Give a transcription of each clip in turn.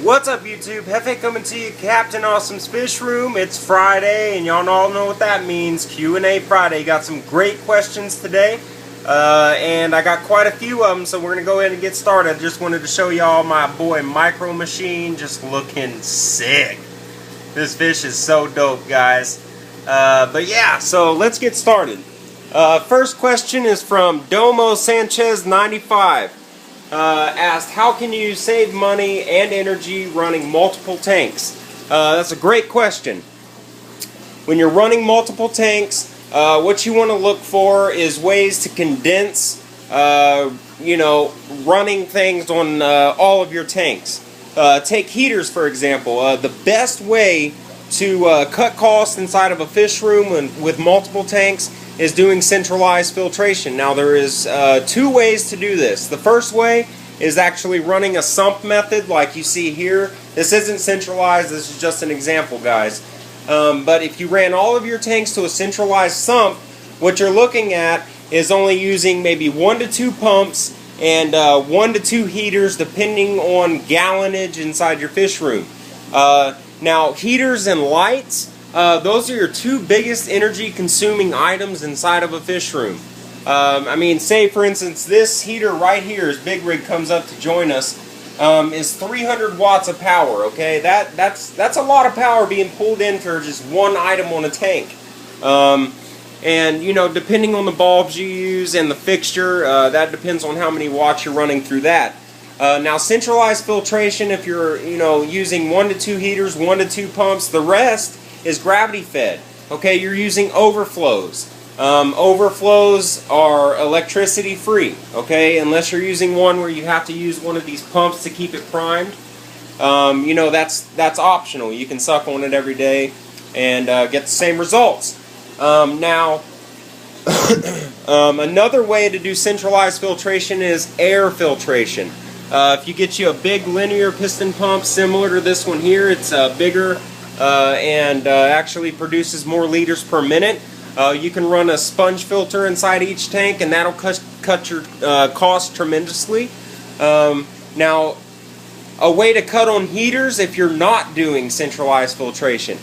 What's up, YouTube? Hefe coming to you, Captain Awesome's Fish Room. It's Friday, and y'all all know what that means. Q&A Friday. Got some great questions today, and I got quite a few of them, so we're going to go ahead and get started. I just wanted to show y'all my boy Micro Machine, just looking sick. This fish is so dope, guys. But yeah, so let's get started. First question is from Domo Sanchez 95. Asked, how can you save money and energy running multiple tanks? That's a great question. When you're running multiple tanks, what you want to look for is ways to condense, running things on all of your tanks. Take heaters, for example. The best way to cut costs inside of a fish room with multiple tanks is doing centralized filtration. Now there is two ways to do this. The first way is actually running a sump method like you see here. This isn't centralized, this is just an example, guys. But if you ran all of your tanks to a centralized sump, what you're looking at is only using maybe 1 to 2 pumps and 1 to 2 heaters depending on gallonage inside your fish room. Now heaters and lights, those are your two biggest energy consuming items inside of a fish room. Say for instance this heater right here, as Big Rig comes up to join us, is 300 watts of power. Okay, that's a lot of power being pulled in for just one item on a tank. And depending on the bulbs you use and the fixture, that depends on how many watts you're running through that. Now centralized filtration, if you're using 1 to 2 heaters, 1 to 2 pumps, the rest is gravity fed. Okay, you're using overflows. Overflows are electricity free. Okay, unless you're using one where you have to use one of these pumps to keep it primed. That's optional. You can suck on it every day and get the same results. Now another way to do centralized filtration is air filtration. If you get you a big linear piston pump similar to this one here, it's bigger and actually produces more liters per minute. You can run a sponge filter inside each tank, and that'll cut your cost tremendously. Now, a way to cut on heaters if you're not doing centralized filtration.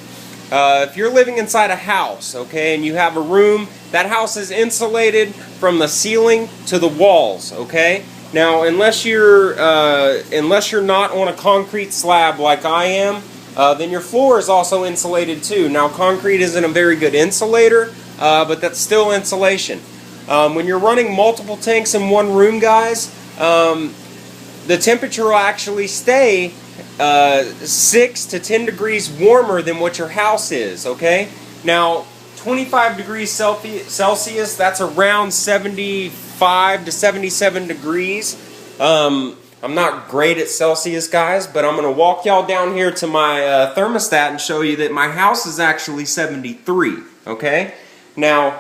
If you're living inside a house, okay, and you have a room, that house is insulated from the ceiling to the walls, okay? Now, unless you're not on a concrete slab like I am, then your floor is also insulated too. Now, concrete isn't a very good insulator, but that's still insulation. When you're running multiple tanks in one room, guys, the temperature will actually stay 6 to 10 degrees warmer than what your house is, okay? Now, 25 degrees Celsius, that's around 75 to 77 degrees. I'm not great at Celsius, guys, but I'm going to walk y'all down here to my thermostat and show you that my house is actually 73, okay? Now,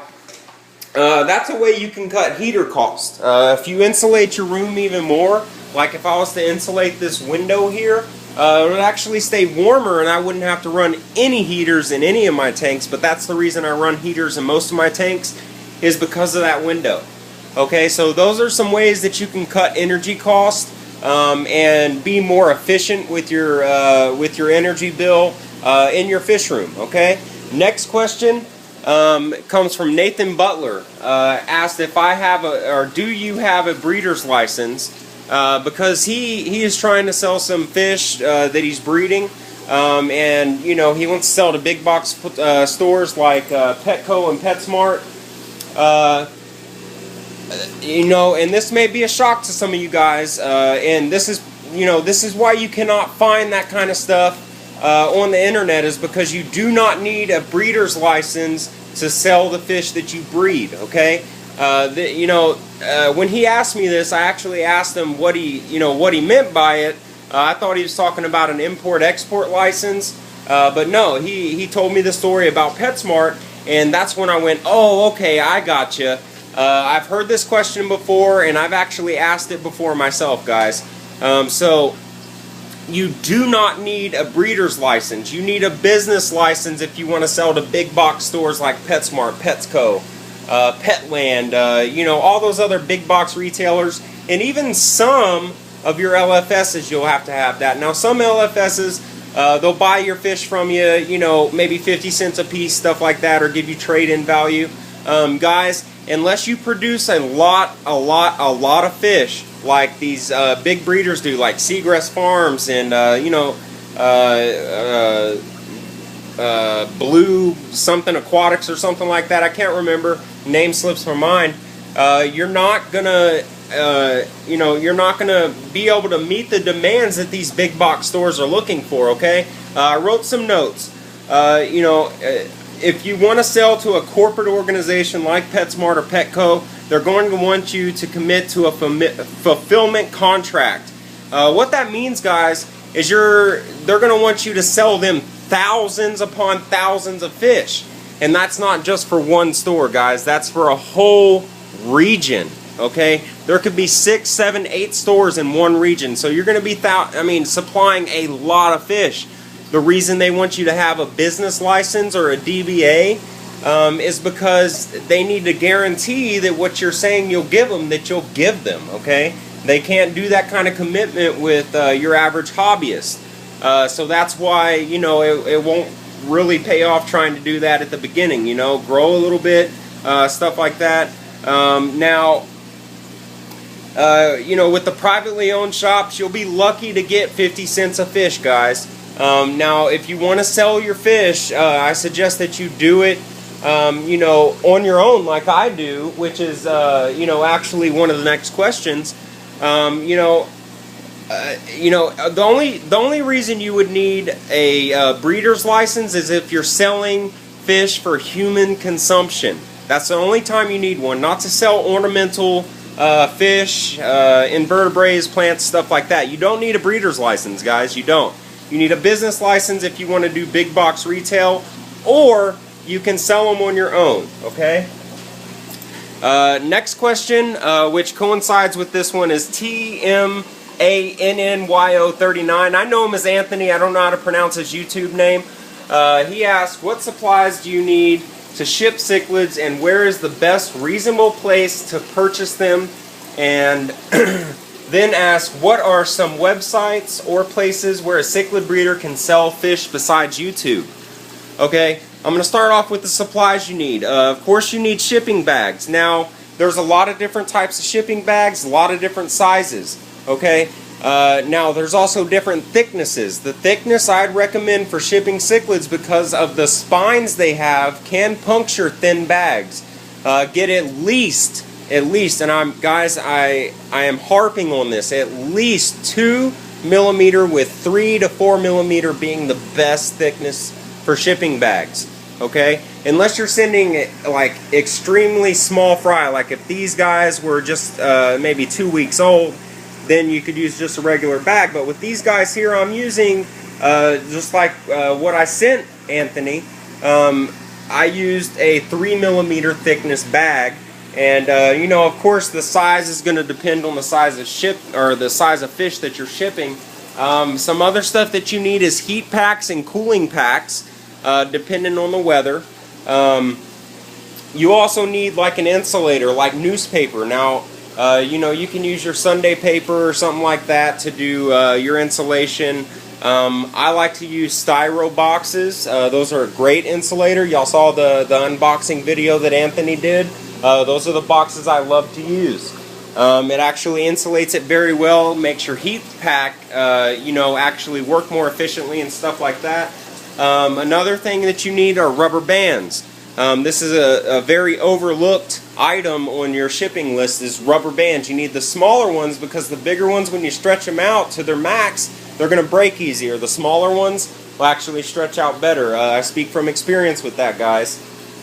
that's a way you can cut heater cost. If you insulate your room even more, like if I was to insulate this window here, it would actually stay warmer and I wouldn't have to run any heaters in any of my tanks, but that's the reason I run heaters in most of my tanks, is because of that window. Okay, so those are some ways that you can cut energy cost and be more efficient with your energy bill in your fish room. Okay, next question comes from Nathan Butler. Asked if I have do you have a breeder's license? Because he is trying to sell some fish that he's breeding, and he wants to sell to big box stores like Petco and PetSmart. And this may be a shock to some of you guys, and this is why you cannot find that kind of stuff on the internet, is because you do not need a breeder's license to sell the fish that you breed. Okay, when he asked me this, I actually asked him what he meant by it. I thought he was talking about an import-export license, but no, he told me the story about PetSmart, and that's when I went, oh, okay, I gotcha. I've heard this question before, and I've actually asked it before myself, guys. So you do not need a breeder's license. You need a business license if you want to sell to big box stores like PetSmart, Petco, Petland, all those other big box retailers, and even some of your LFSs you'll have to have that. Now some LFSs, they'll buy your fish from you, you know, maybe 50 cents a piece, stuff like that, or give you trade-in value. Guys, unless you produce a lot of fish like these big breeders do, like Seagrass Farms and you know, Blue something Aquatics or something like that, I can't remember, name slips my mind. You're not gonna you know, you're not gonna be able to meet the demands that these big box stores are looking for. Okay, I wrote some notes. You know, if you want to sell to a corporate organization like PetSmart or Petco, they're going to want you to commit to a fulfillment contract. What that means, guys, is they're going to want you to sell them thousands upon thousands of fish. And that's not just for one store, guys. That's for a whole region. Okay? There could be 6, 7, 8 stores in one region. So you're going to be supplying a lot of fish. The reason they want you to have a business license or a DBA is because they need to guarantee that what you're saying you'll give them, that you'll give them, okay? They can't do that kind of commitment with your average hobbyist. So that's why, you know, it won't really pay off trying to do that at the beginning, you know? Grow a little bit, stuff like that. Now, you know, with the privately owned shops, you'll be lucky to get 50 cents a fish, guys. Now, if you want to sell your fish, I suggest that you do it, you know, on your own, like I do, which is, you know, actually one of the next questions. You know, the only reason you would need a breeder's license is if you're selling fish for human consumption. That's the only time you need one, not to sell ornamental fish, invertebrates, plants, stuff like that. You don't need a breeder's license, guys. You don't. You need a business license if you want to do big box retail, or you can sell them on your own, okay? Next question, which coincides with this one, is TMANNYO39. I know him as Anthony. I don't know how to pronounce his YouTube name. He asked, what supplies do you need to ship cichlids, and where is the best reasonable place to purchase them? And then asked, what are some websites or places where a cichlid breeder can sell fish besides YouTube? Okay, I'm going to start off with the supplies you need. Of course, you need shipping bags. Now, there's a lot of different types of shipping bags, a lot of different sizes. Okay, now there's also different thicknesses. The thickness I'd recommend for shipping cichlids, because of the spines they have, can puncture thin bags. Get at least, and guys, I am harping on this, at least 2 millimeter, with 3 to 4 millimeter being the best thickness for shipping bags. Okay, unless you're sending like extremely small fry, like if these guys were just maybe 2 weeks old, then you could use just a regular bag. But with these guys here, I'm using just like what I sent Anthony. I used a 3 millimeter thickness bag. And you know, of course, the size is going to depend on the size of the size of fish that you're shipping. Some other stuff that you need is heat packs and cooling packs, depending on the weather. You also need like an insulator, like newspaper. Now, you know, you can use your Sunday paper or something like that to do your insulation. I like to use styro boxes. Those are a great insulator. Y'all saw the unboxing video that Anthony did. Those are the boxes I love to use. It actually insulates it very well, makes your heat pack, you know, actually work more efficiently and stuff like that. Another thing that you need are rubber bands. This is a very overlooked item on your shipping list, is rubber bands. You need the smaller ones because the bigger ones, when you stretch them out to their max, they're going to break easier. The smaller ones will actually stretch out better. I speak from experience with that, guys.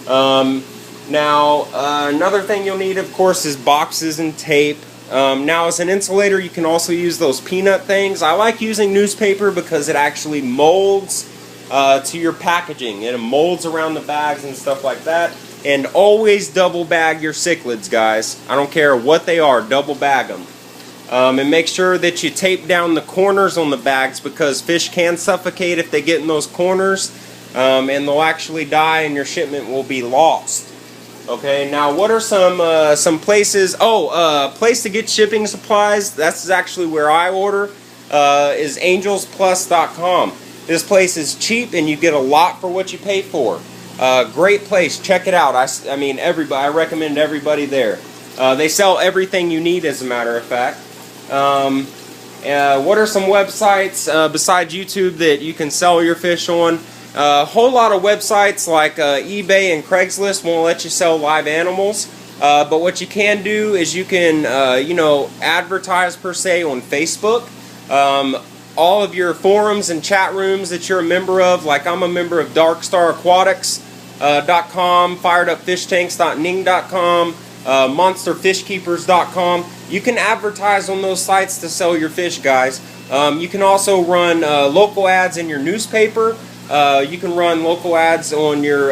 Now, another thing you'll need, of course, is boxes and tape. Now, as an insulator, you can also use those peanut things. I like using newspaper because it actually molds to your packaging. It molds around the bags and stuff like that. And always double bag your cichlids, guys. I don't care what they are, double bag them. And make sure that you tape down the corners on the bags, because fish can suffocate if they get in those corners, and they'll actually die and your shipment will be lost. Okay, now what are some places? Oh, place to get shipping supplies. That's actually where I order. Is angelsplus.com. This place is cheap and you get a lot for what you pay for. Great place. Check it out. I mean, everybody. I recommend everybody there. They sell everything you need, as a matter of fact. What are some websites besides YouTube that you can sell your fish on? A whole lot of websites like eBay and Craigslist won't let you sell live animals. But what you can do is you can, you know, advertise per se on Facebook. All of your forums and chat rooms that you're a member of, like I'm a member of DarkStarAquatics.com, FiredUpFishTanks.ning.com, MonsterFishKeepers.com. You can advertise on those sites to sell your fish, guys. You can also run local ads in your newspaper. You can run local ads on your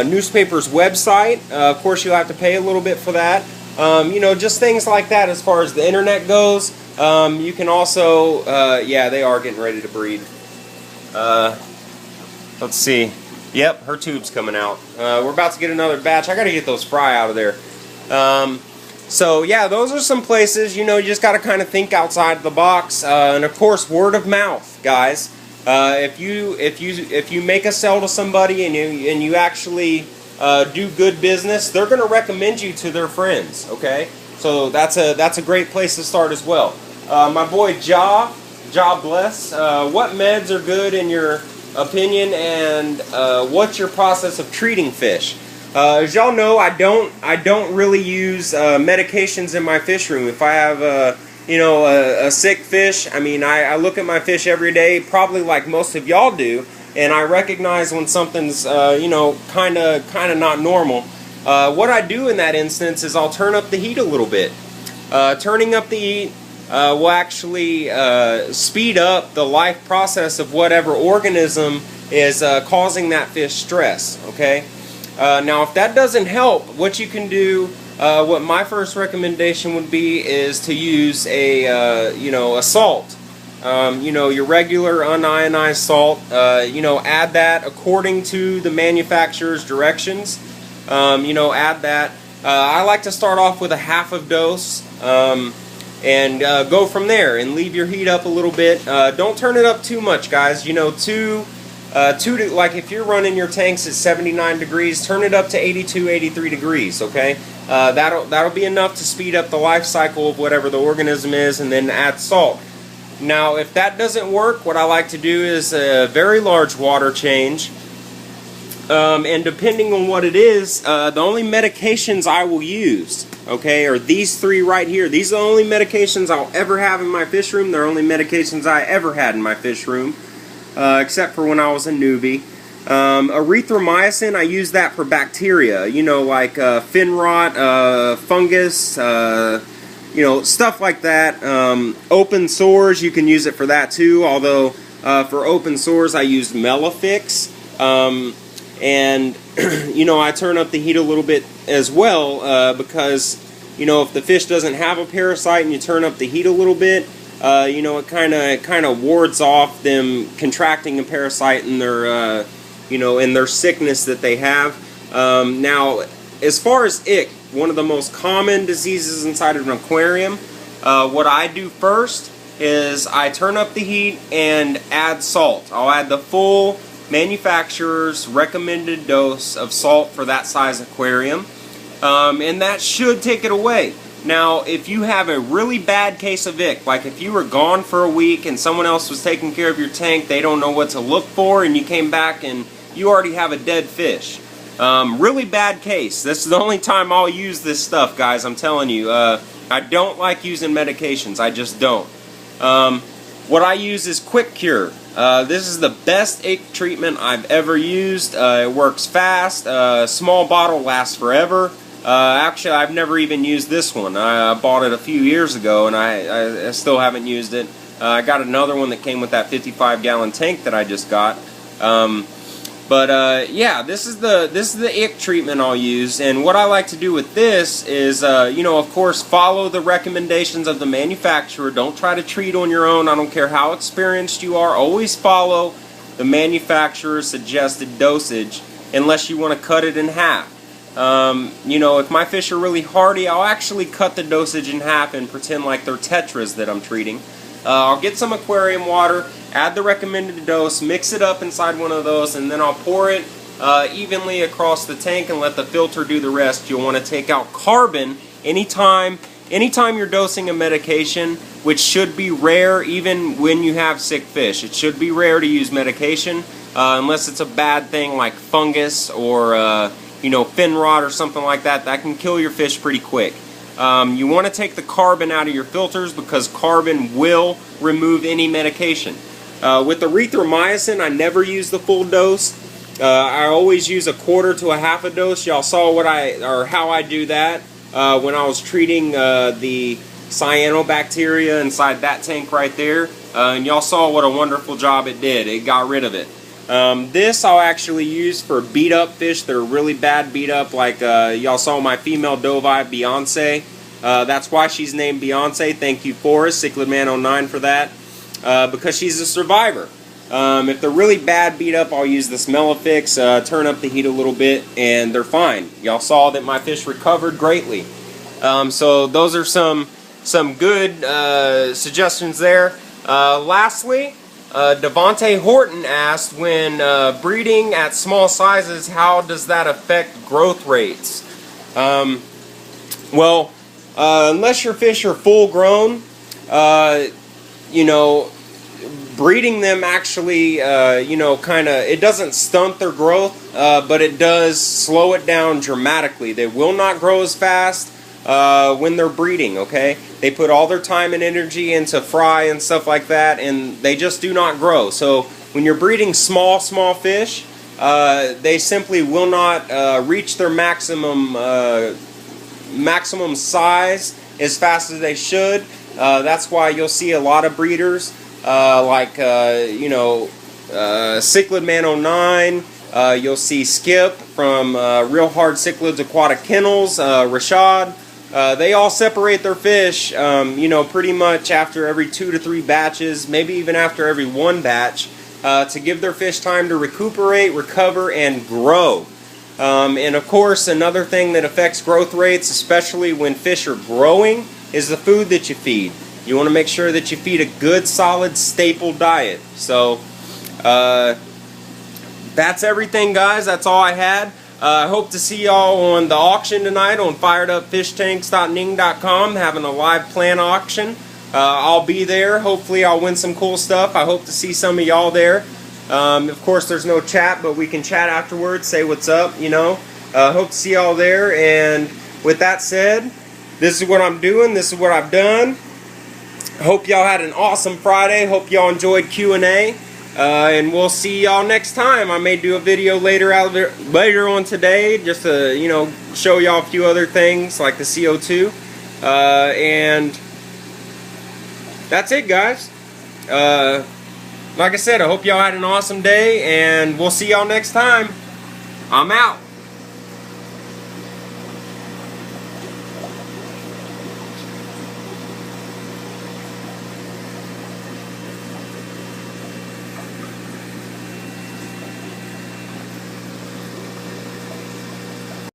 newspaper's website. Of course, you'll have to pay a little bit for that. You know, just things like that as far as the internet goes. You can also, yeah, they are getting ready to breed. Let's see. Yep, her tube's coming out. We're about to get another batch. I got to get those fry out of there. So yeah, those are some places. You know, you just got to kind of think outside the box. And of course, word of mouth, guys. If you make a sell to somebody and you actually do good business, they're going to recommend you to their friends. Okay, so that's a great place to start as well. My boy Ja Bless. What meds are good in your opinion, and what's your process of treating fish? As y'all know, I don't really use medications in my fish room. If I have you know, a sick fish, I mean, I look at my fish every day, probably like most of y'all do, and I recognize when something's you know, kind of not normal. What I do in that instance is I'll turn up the heat a little bit. Turning up the heat will actually speed up the life process of whatever organism is causing that fish stress. Okay. Now, if that doesn't help, what you can do, what my first recommendation would be, is to use a you know, a salt. You know, your regular unionized salt. You know, add that according to the manufacturer's directions. You know, add that. I like to start off with a half of dose. And go from there and leave your heat up a little bit. Don't turn it up too much, guys. You know, like if you're running your tanks at 79 degrees, turn it up to 82, 83 degrees. Okay, that'll be enough to speed up the life cycle of whatever the organism is, and then add salt. Now, if that doesn't work, what I like to do is a very large water change. And depending on what it is, the only medications I will use, okay, are these three right here. These are the only medications I'll ever have in my fish room. They're only medications I ever had in my fish room, except for when I was a newbie. Erythromycin, I use that for bacteria, you know, like fin rot, fungus, you know, stuff like that. Open sores, you can use it for that too, although for open sores I use Melafix. And, you know, I turn up the heat a little bit as well, because, you know, if the fish doesn't have a parasite and you turn up the heat a little bit, you know, it kind of wards off them contracting a parasite in their, you know, in their sickness that they have. Now, as far as ick, one of the most common diseases inside of an aquarium, what I do first is I turn up the heat and add salt. I'll add the full manufacturer's recommended dose of salt for that size aquarium, and that should take it away. Now, if you have a really bad case of ick, like if you were gone for a week and someone else was taking care of your tank, they don't know what to look for, and you came back and you already have a dead fish. Really bad case. This is the only time I'll use this stuff, guys, I'm telling you. I don't like using medications. I just don't. What I use is Quick Cure. This is the best ick treatment I've ever used. It works fast. Small bottle lasts forever. Actually, I've never even used this one. I bought it a few years ago, and I still haven't used it. I got another one that came with that 55-gallon tank that I just got. Yeah, this is the ick treatment I'll use, and what I like to do with this is, you know, of course, follow the recommendations of the manufacturer. Don't try to treat on your own. I don't care how experienced you are. Always follow the manufacturer's suggested dosage, unless you want to cut it in half. You know, if my fish are really hardy, I'll actually cut the dosage in half and pretend like they're tetras that I'm treating. I'll get some aquarium water, add the recommended dose, mix it up inside one of those, and then I'll pour it evenly across the tank and let the filter do the rest. You'll want to take out carbon anytime you're dosing a medication, which should be rare even when you have sick fish. It should be rare to use medication unless it's a bad thing like fungus or you know, fin rot or something like that. That can kill your fish pretty quick. You want to take the carbon out of your filters because carbon will remove any medication. With erythromycin, I never use the full dose. I always use a quarter to a half a dose. Y'all saw how I do that when I was treating the cyanobacteria inside that tank right there. And y'all saw what a wonderful job it did. It got rid of it. This I'll actually use for beat up fish that are really bad beat up, like y'all saw my female doveye Beyonce. That's why she's named Beyonce. Thank you, Forrest, CichlidMan09 for that, because she's a survivor. If they're really bad beat up, I'll use this Melafix, turn up the heat a little bit, and they're fine. Y'all saw that my fish recovered greatly. So those are some good suggestions there. Lastly, Devontae Horton asked, when breeding at small sizes, how does that affect growth rates? Well, unless your fish are full grown, you know, breeding them actually, you know, it doesn't stunt their growth, but it does slow it down dramatically. They will not grow as fast when they're breeding, okay? They put all their time and energy into fry and stuff like that, and they just do not grow. So when you're breeding small fish, they simply will not reach their maximum size as fast as they should. That's why you'll see a lot of breeders like you know, CichlidMan09. You'll see Skip from Real Hard Cichlids Aquatic Kennels, Rashad. They all separate their fish, you know, pretty much after every 2 to 3 batches, maybe even after every 1 batch, to give their fish time to recuperate, recover, and grow. And of course, another thing that affects growth rates, especially when fish are growing, is the food that you feed. You want to make sure that you feed a good, solid, staple diet. So, that's everything, guys. That's all I had. I hope to see y'all on the auction tonight on firedupfishtanks.ning.com, having a live plant auction. I'll be there. Hopefully I'll win some cool stuff. I hope to see some of y'all there. Of course, there's no chat, but we can chat afterwards, say what's up, you know. Hope to see y'all there. And with that said, this is what I'm doing. This is what I've done. Hope y'all had an awesome Friday. Hope y'all enjoyed Q&A. And we'll see y'all next time. I may do a video later on today, just to, you know, show y'all a few other things like the CO2. And that's it, guys. Like I said, I hope y'all had an awesome day, and we'll see y'all next time. I'm out.